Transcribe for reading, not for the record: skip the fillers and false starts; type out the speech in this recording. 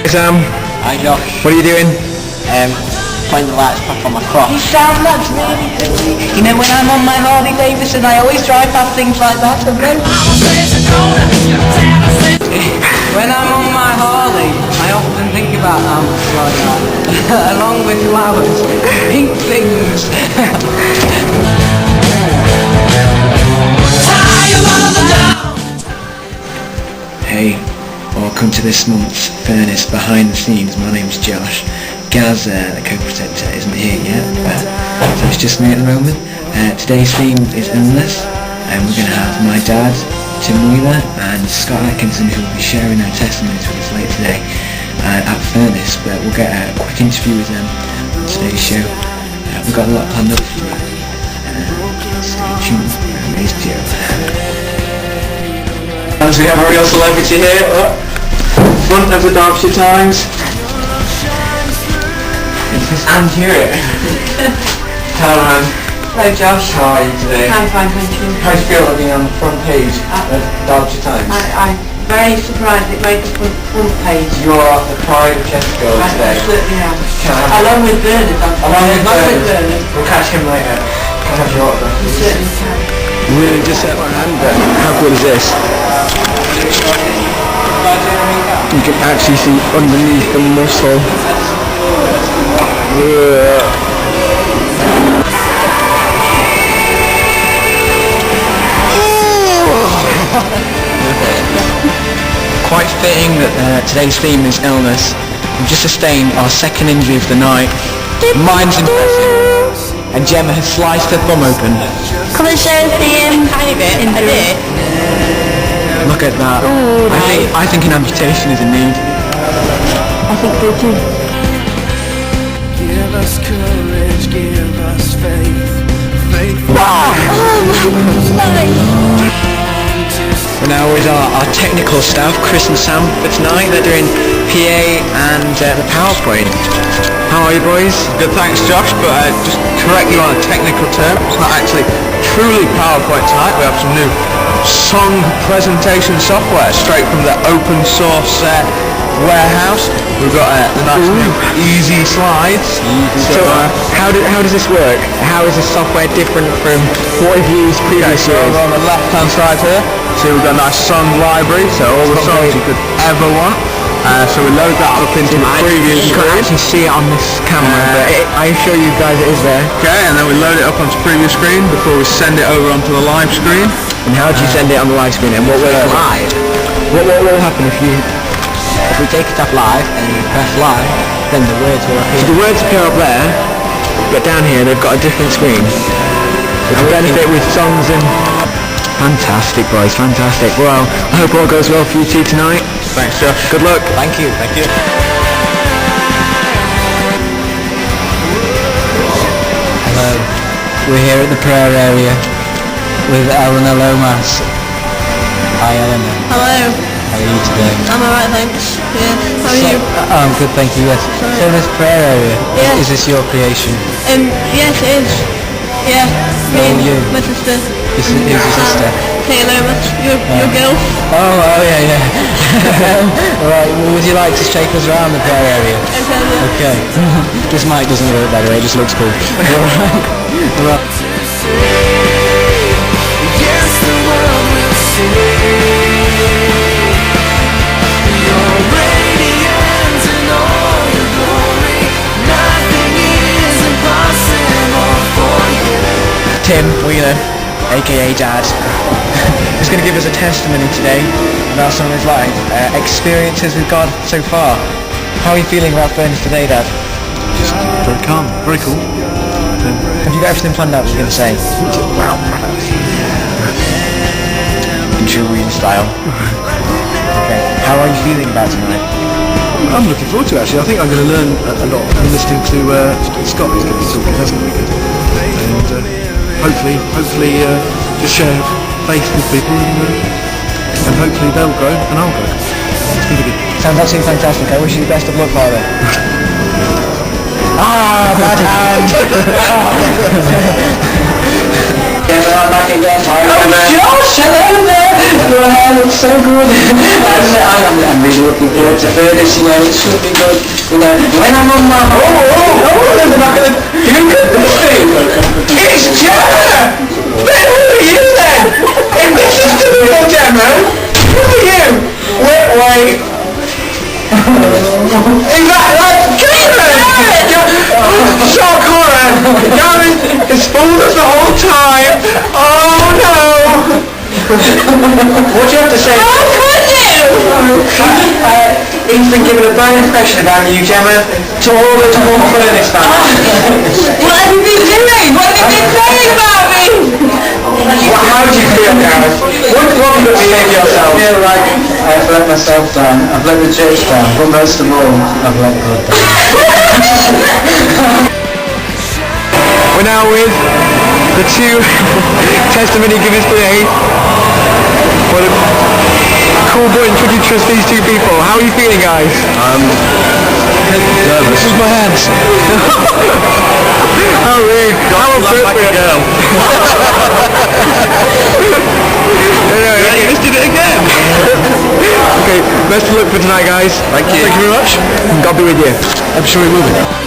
Sam. Hi Josh. What are you doing? Putting the lights back on my cross. You sound that's really good. You know, when I'm on my Harley Davidson, I always drive past things like that. When I'm on my Harley, I often think about amps like that, along with flowers, pink things. Hey, welcome to this month's Furnace Behind the Scenes. My name's Josh. Gaz, the co-presenter, isn't here yet, so it's just me at the moment. Today's theme is Illness, and we're going to have my dad, Tim Wheeler, and Scott Atkinson, who will be sharing their testimonies with us later today at Furnace, but we'll get a quick interview with them on today's show. We've got a lot planned up for you. Stay tuned. Here's Joe. And we have a real celebrity here, front of the Derbyshire Times. This is Anne Hewitt. Hello Anne. Hello Josh. How are you today? I'm fine, thank you. How do you feel about being on the front page of Derbyshire Times? I'm very surprised it made the front page. You are the pride of Chesterfield today. Absolutely am. Can Along with Bernard. Along with Bernard. Bernard. We'll catch him later. Can I have your autograph? You certainly can. Really just set my hand there. How cool is this? You can actually see underneath the muscle. Quite fitting that today's theme is illness. We've just sustained our second injury of the night. Mine's impressive. And Gemma has sliced her thumb open. Come and show us the tiny bit in the bit. Look at that. Ooh, I think an amputation is a need. I think so too. Give us courage, give us faith. Wow! Oh my God! We're now with our technical staff, Chris and Sam, for tonight. They're doing PA and the PowerPoint. How are you boys? Good, thanks Josh, but just correct you on a technical term, it's not actually truly PowerPoint tonight. We have some new song presentation software straight from the open source warehouse. We've got the nice new easy slides. So how does this work? How is this software different from what we've used previously? So over on the left hand side here, so we've got a nice song library, so all the songs you could ever want. So we load that up into the preview You can't screen. actually see it on this camera, but I assure you guys it is there. Okay, and then we load it up onto preview screen before we send it over onto the live screen. And how do you send it on the live screen? And what will Live. What will happen if If we take it up live and press live, then the words will appear. the words appear up there, but down here they've got a different screen. Which will benefit with songs and... Fantastic boys, fantastic. Well, I hope all goes well for you two tonight. Thanks Josh. Good luck. Thank you. Thank you. Hello. We're here at the prayer area with Eleanor Lomas. Hi Eleanor. Hello. How are you today? I'm alright, thanks. Yeah. How are you? I'm good, thank you, yes. So this prayer area, Yeah. is this your creation? Yes, it is. Yeah. Me and you? my sister. Who's your sister? Kayla, that's your girl. Oh yeah. Right, well, would you like to shake us around the prayer area? Okay. This mic doesn't work, by the way, it just looks cool. Right. Yes, the world will see your radiance and all your glory. Nothing is impossible for you. Tim Wheeler, aka Dad, is going to give us a testimony today about some of his life experiences with God so far. How are you feeling about Furnace today, Dad? Very calm, very cool. Have you got everything planned out? You're going to say? Wow. Julian style. Okay. How are you feeling about tonight? I'm looking forward to it actually. I think I'm going to learn a lot from listening to Scott, who's going to be talking. That's going to be good. And hopefully just share faith with people and hopefully they'll grow and I'll grow. It's going to be good. Sounds absolutely fantastic. I wish you the best of luck, Father. Bad hand! Josh, hello there! Your hair looks so good. I'm really looking forward to Furnace, you know, it should be good. You know, when I'm on my... there's the back of the... You could do it! It's Gemma! Then who are you then? If this is the real Gemma, who are you? Wait. Is that Gavin? Shock horror! Gavin has fooled us the whole time! Oh no! What do you have to say? How could you? He's been given a bad impression about you, Gemma, to all the Tom Furnace fans. What have you been doing? What have you been saying about me? How do you feel, Gareth? What do you say to yourself? I feel like I've let myself down, I've let the church down, but most of all, I've let God down. We're now with the two testimony givers today. What a cool boy and tricky trust these two people. How are you feeling, guys? Nervous. This is my hands. How rude. How appropriate. Girl. You just did it again. Okay, best of luck for tonight, guys. Thank you. Thank you very much. God be with you. I'm sure we will be.